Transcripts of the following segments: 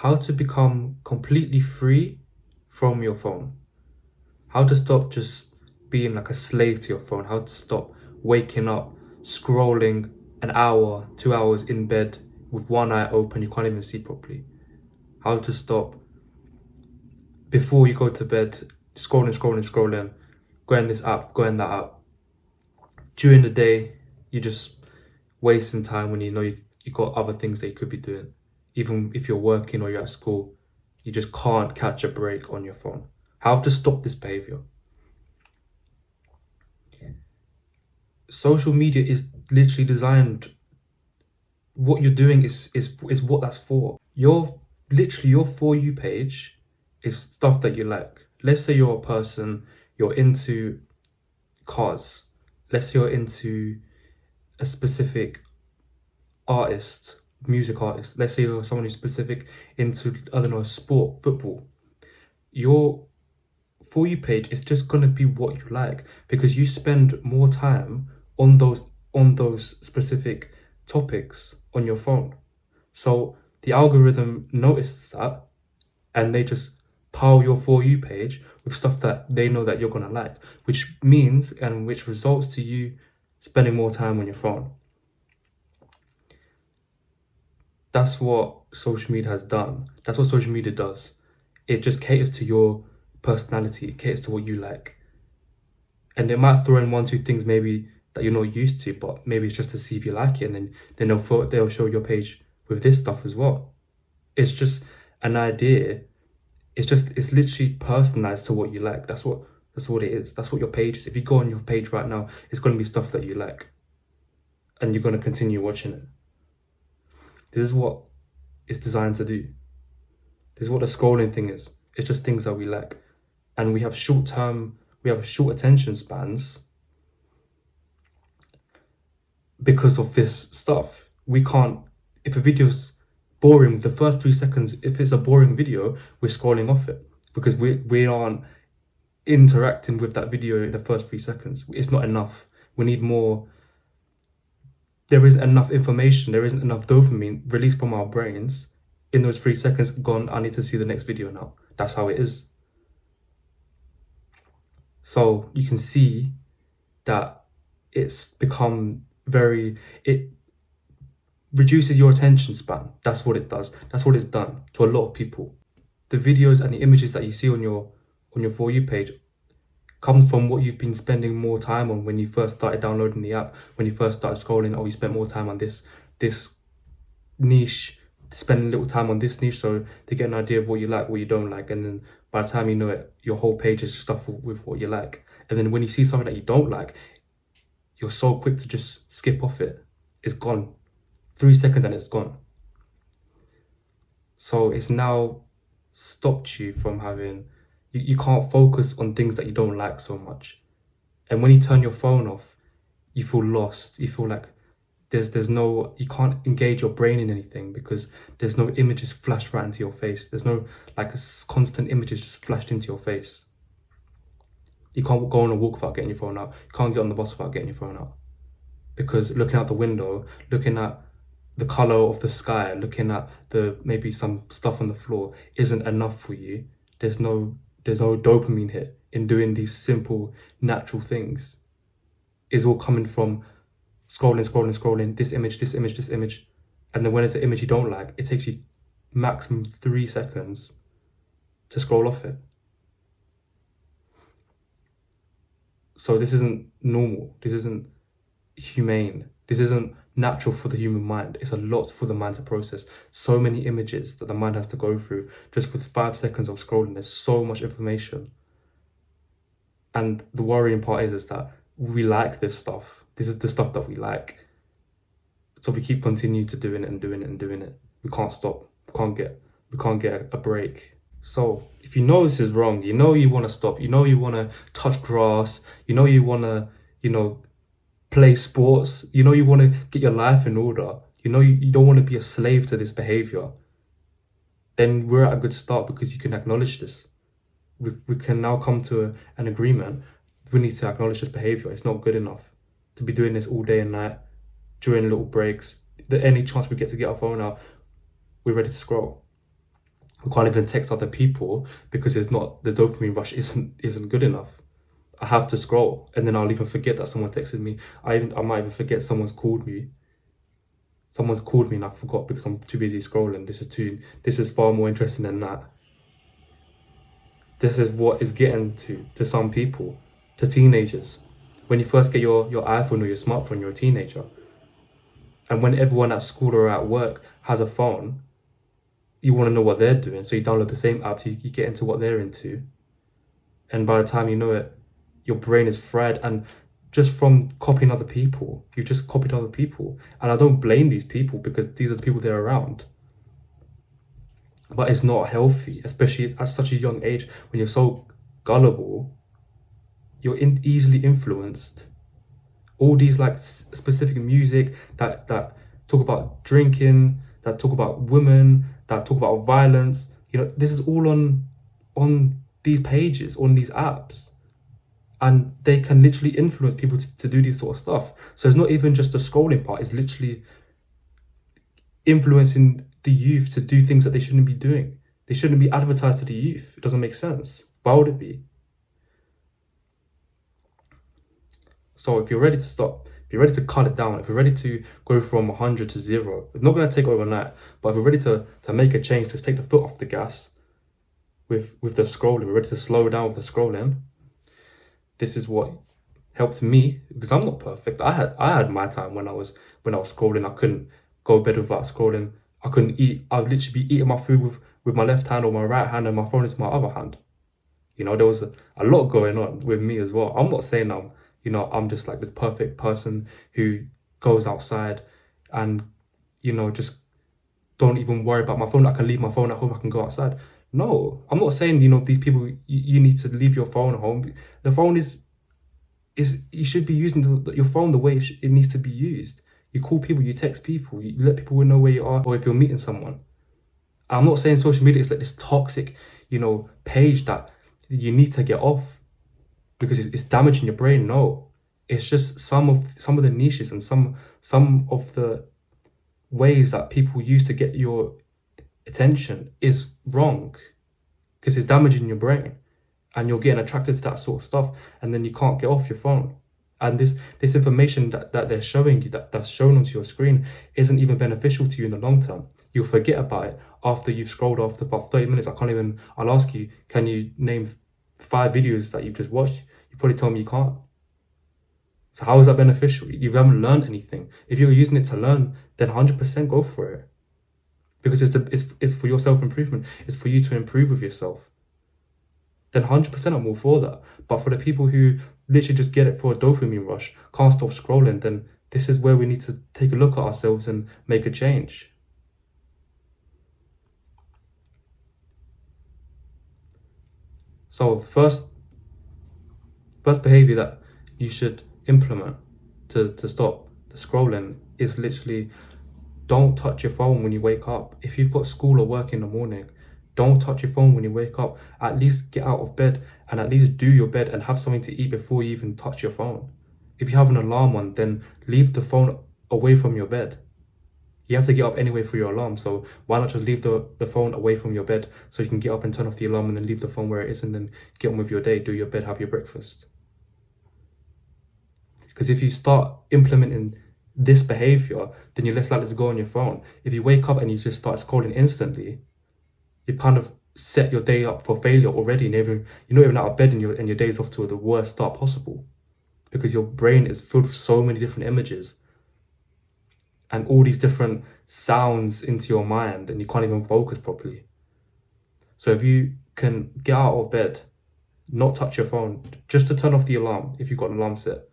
how to become completely free from your phone, how to stop just being like a slave to your phone, how to stop waking up, scrolling an hour, 2 hours in bed with one eye open, you can't even see properly, how to stop before you go to bed, scrolling, going this app, going that app. During the day, you're just wasting time when you know you got other things that you could be doing. Even if you're working or you're at school, you just can't catch a break on your phone. How to stop this behavior? Social media is literally designed. What you're doing is what that's for. Your For You page is stuff that you like. Let's say you're a person, you're into cars. Let's say you're into a specific artist, music artist. Let's say you're someone who's specific into, I don't know, sport, football. Your For You page is just gonna be what you like because you spend more time on those specific topics on your phone. So the algorithm notices that and they just pile your For You page with stuff that they know that you're gonna like, which means and which results to you spending more time on your phone. That's what social media has done. That's what social media does. It just caters to your personality, it caters to what you like. And they might throw in one, two things maybe that you're not used to, but maybe it's just to see if you like it, and then they'll show your page with this stuff as well. It's just an idea. It's literally personalized to what you like. That's what it is. That's what your page is. If you go on your page right now, it's gonna be stuff that you like. And you're gonna continue watching it. This is what it's designed to do. This is what the scrolling thing is. It's just things that we like. And we have short attention spans because of this stuff. We can't, if a video's boring, the first 3 seconds, if it's a boring video, we're scrolling off it because we aren't interacting with that video in the first 3 seconds. It's not enough. We need more. There isn't enough information, there isn't enough dopamine released from our brains in those 3 seconds. Gone, I need to see the next video now. That's how it is. So you can see that it's become it reduces your attention span. That's what it does. That's what it's done to a lot of people. The videos and the images that you see on your For You page comes from what you've been spending more time on when you first started downloading the app, when you first started scrolling. Oh, you spent more time on this niche, spend a little time on this niche, so they get an idea of what you like, what you don't like, and then by the time you know it, your whole page is stuff with what you like. And then when you see something that you don't like, you're so quick to just skip off it. It's gone. 3 seconds and it's gone. So it's now stopped you from having, you can't focus on things that you don't like so much. And when you turn your phone off, you feel lost. You feel like there's no, you can't engage your brain in anything because there's no images flashed right into your face. There's no constant images just flashed into your face. You can't go on a walk without getting your phone out. You can't get on the bus without getting your phone out. Because looking out the window, looking at the color of the sky, looking at maybe some stuff on the floor isn't enough for you. There's no dopamine hit in doing these simple, natural things. It's all coming from scrolling, this image. And then when it's an image you don't like, it takes you maximum 3 seconds to scroll off it. So this isn't normal. This isn't humane. This isn't natural for the human mind. It's a lot for the mind to process. So many images that the mind has to go through just with 5 seconds of scrolling. There's so much information. And the worrying part is that we like this stuff. This is the stuff that we like. So we keep continuing to doing it. We can't stop. We can't get a break. So if you know this is wrong, you know you want to stop, you know you want to touch grass, you know you want to, play sports, you know you want to get your life in order, you know you don't want to be a slave to this behavior, then we're at a good start because you can acknowledge this. We can now come to an agreement. We need to acknowledge this behavior. It's not good enough to be doing this all day and night during little breaks. Any chance we get to get our phone out, we're ready to scroll. We can't even text other people because it's not, the dopamine rush isn't good enough. I have to scroll, and then I'll even forget that someone texted me. I might even forget someone's called me. Someone's called me and I forgot because I'm too busy scrolling. This is far more interesting than that. This is what is getting to some people, to teenagers. When you first get your iPhone or your smartphone, you're a teenager. And when everyone at school or at work has a phone, you want to know what they're doing. So you download the same apps, you get into what they're into. And by the time you know it, your brain is fried. And just from copying other people, you just copied other people. And I don't blame these people because these are the people they're around. But it's not healthy, especially at such a young age when you're so gullible. You're easily influenced. All these like specific music that talk about drinking, that talk about women, that talk about violence. This is all on these pages, on these apps, and they can literally influence people to do this sort of stuff. So it's not even just the scrolling part; it's literally influencing the youth to do things that they shouldn't be doing. They shouldn't be advertised to the youth. It doesn't make sense. Why would it be? So if you're ready to stop, if you're ready to cut it down, if you're ready to go from 100 to 0, it's not going to take overnight, but if you're ready to make a change, just take the foot off the gas with the scrolling, we're ready to slow down with the scrolling. This is what helped me, because I'm not perfect. I had my time when I was scrolling. I couldn't go to bed without scrolling. I couldn't eat. I'd literally be eating my food with my left hand or my right hand, and my phone is my other hand. There was a lot going on with me as well. I'm not saying I'm just like this perfect person who goes outside and, just don't even worry about my phone. I can leave my phone at home. I can go outside. No, I'm not saying, these people, you need to leave your phone at home. The phone is you should be using your phone the way it needs to be used. You call people, you text people, you let people know where you are, or if you're meeting someone. I'm not saying social media is like this toxic, page that you need to get off because it's damaging your brain. No, it's just some of the niches and some of the ways that people use to get your attention is wrong because it's damaging your brain, and you're getting attracted to that sort of stuff, and then you can't get off your phone. And this information that they're showing you, that's shown onto your screen, isn't even beneficial to you in the long term. You'll forget about it after you've scrolled after about 30 minutes. I'll ask you, can you name 5 videos that you've just watched? You probably tell me you can't. So how is that beneficial? You haven't learned anything. If you're using it to learn, then 100% go for it. Because it's for your self-improvement. It's for you to improve with yourself. Then 100% I'm all for that. But for the people who literally just get it for a dopamine rush, can't stop scrolling, then this is where we need to take a look at ourselves and make a change. So first behavior that you should implement to stop the scrolling is literally, don't touch your phone when you wake up. If you've got school or work in the morning, don't touch your phone when you wake up. At least get out of bed and at least do your bed and have something to eat before you even touch your phone. If you have an alarm on, then leave the phone away from your bed. You have to get up anyway for your alarm, so why not just leave the phone away from your bed so you can get up and turn off the alarm and then leave the phone where it is and then get on with your day, do your bed, have your breakfast. Because if you start implementing this behavior, then you're less likely to go on your phone. If you wake up and you just start scrolling instantly, you've kind of set your day up for failure already, and you're not even out of bed and your day's off to the worst start possible because your brain is filled with so many different images and all these different sounds into your mind, and you can't even focus properly. So if you can get out of bed, not touch your phone, just to turn off the alarm if you've got an alarm set.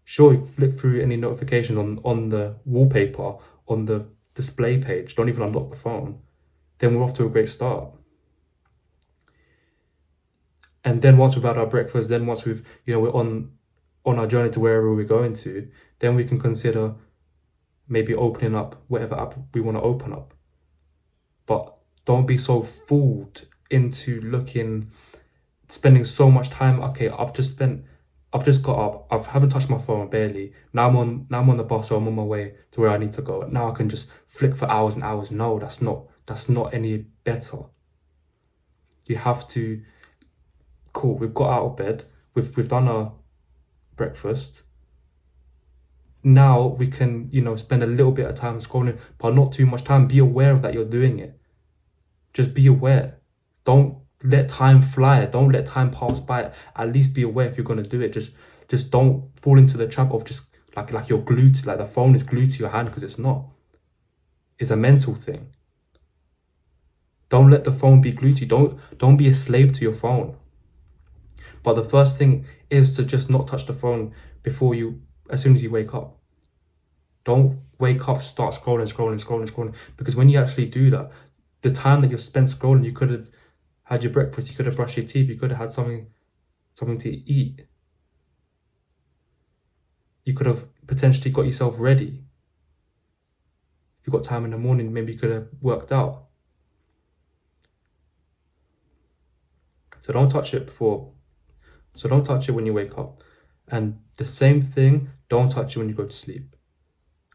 Sure, you flick through any notifications on the wallpaper, on the display page, don't even unlock the phone, then we're off to a great start. And then once we've had our breakfast, then once we're on our journey to wherever we're going to, then we can consider maybe opening up whatever app we want to open up. But don't be so fooled into spending so much time. Okay, I've just got up, I haven't touched my phone barely. Now I'm on the bus, or I'm on my way to where I need to go. Now I can just flick for hours and hours. No, that's not any better. You have to, cool, we've got out of bed, we've done our breakfast. Now we can, spend a little bit of time scrolling, but not too much time. Be aware of that you're doing it. Just be aware. Don't let time fly. Don't let time pass by. At least be aware if you're gonna do it. Just don't fall into the trap of just like you're glued to, like the phone is glued to your hand, because it's not. It's a mental thing. Don't let the phone be glued to you. Don't be a slave to your phone. But the first thing is to just not touch the phone as soon as you wake up. Don't wake up, start scrolling, because when you actually do that, the time that you spent scrolling, you could have had your breakfast, you could have brushed your teeth, you could have had something to eat. You could have potentially got yourself ready. If you got time in the morning, maybe you could have worked out. So don't touch it when you wake up. And the same thing, don't touch it when you go to sleep.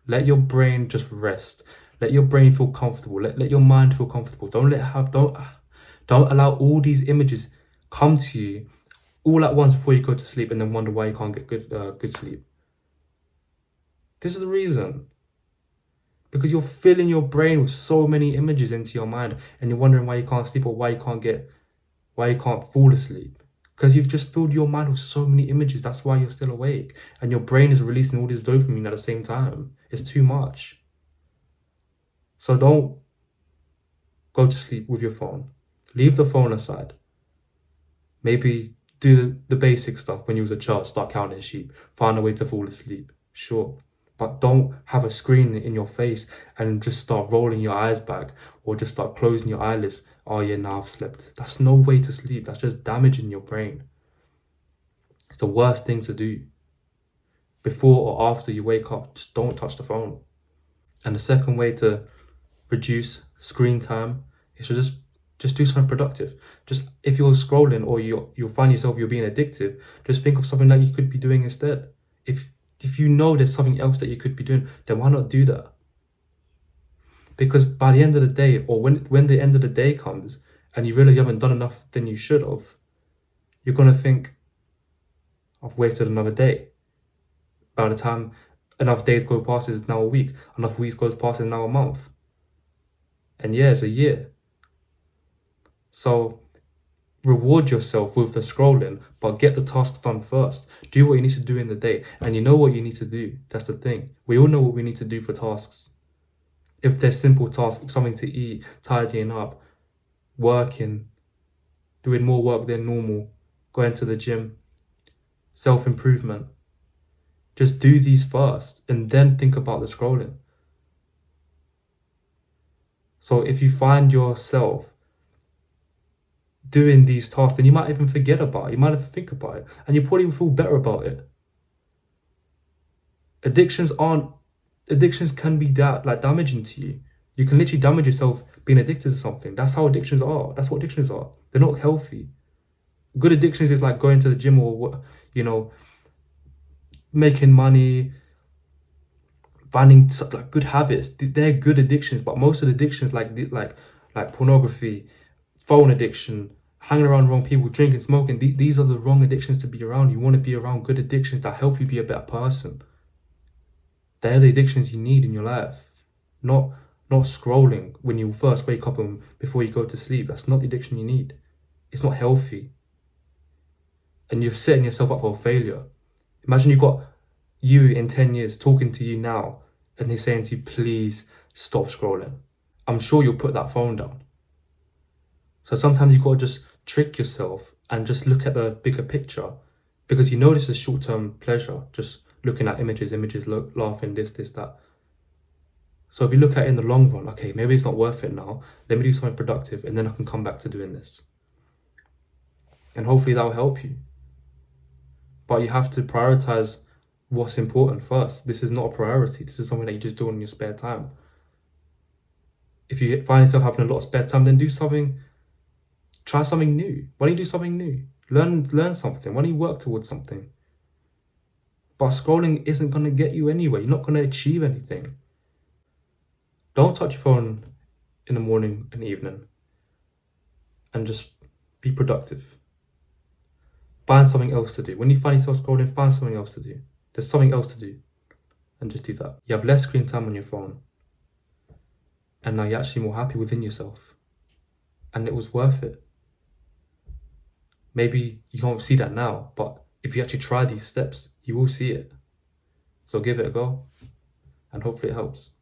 Let your brain just rest. Let your brain feel comfortable. Let your mind feel comfortable. Don't allow all these images come to you all at once before you go to sleep, and then wonder why you can't get good sleep. This is the reason. Because you're filling your brain with so many images into your mind, and you're wondering why you can't sleep, or why you can't fall asleep. Because you've just filled your mind with so many images. That's why you're still awake. And your brain is releasing all this dopamine at the same time. It's too much. So don't go to sleep with your phone. Leave the phone aside. Maybe do the basic stuff when you was a child. Start counting sheep. Find a way to fall asleep. Sure. But don't have a screen in your face and just start rolling your eyes back, or just start closing your eyelids. Oh yeah, now I've slept. That's no way to sleep. That's just damaging your brain. It's the worst thing to do. Before or after you wake up, just don't touch the phone. And the second way to reduce screen time is to just do something productive. Just if you're scrolling, or you'll find yourself you're being addictive, just think of something that you could be doing instead. If you know there's something else that you could be doing, then why not do that? Because by the end of the day, or when the end of the day comes and you realize you haven't done enough than you should have, you're gonna think, I've wasted another day. By the time enough days go past, it's now a week. Enough weeks goes past, it's now a month. And yeah, it's a year. So reward yourself with the scrolling, but get the tasks done first. Do what you need to do in the day, and you know what you need to do. That's the thing. We all know what we need to do for tasks. If they're simple tasks, something to eat, tidying up, working, doing more work than normal, going to the gym, self-improvement, just do these first and then think about the scrolling. So if you find yourself doing these tasks, then you might even forget about it. You might even think about it, and you probably feel better about it. Addictions can be damaging to you. You can literally damage yourself being addicted to something. That's how addictions are. That's what addictions are. They're not healthy. Good addictions is like going to the gym, or making money, finding like good habits. They're good addictions. But most of the addictions, like pornography, phone addiction, hanging around wrong people, drinking, smoking, these are the wrong addictions to be around. You want to be around good addictions that help you be a better person. They're the addictions you need in your life. Not scrolling when you first wake up and before you go to sleep. That's not the addiction you need. It's not healthy. And you're setting yourself up for failure. Imagine you got you in 10 years talking to you now, and they're saying to you, please stop scrolling. I'm sure you'll put that phone down. So sometimes you've got to just trick yourself and just look at the bigger picture, because you know this is short-term pleasure, just looking at images, laughing, this, that. So if you look at it in the long run, okay, maybe it's not worth it now. Let me do something productive, and then I can come back to doing this. And hopefully that will help you. But you have to prioritize what's important first. This is not a priority. This is something that you just do in your spare time. If you find yourself having a lot of spare time, then try something new. Why don't you do something new? Learn something. Why don't you work towards something? But scrolling isn't going to get you anywhere. You're not going to achieve anything. Don't touch your phone in the morning and evening. And just Be productive. Find something else to do. When you find yourself scrolling, find something else to do. There's something else to do. And just do that. You have less screen time on your phone. And now you're actually more happy within yourself. And it was worth it. Maybe you can't see that now, but if you actually try these steps, you will see it. So give it a go, and hopefully it helps.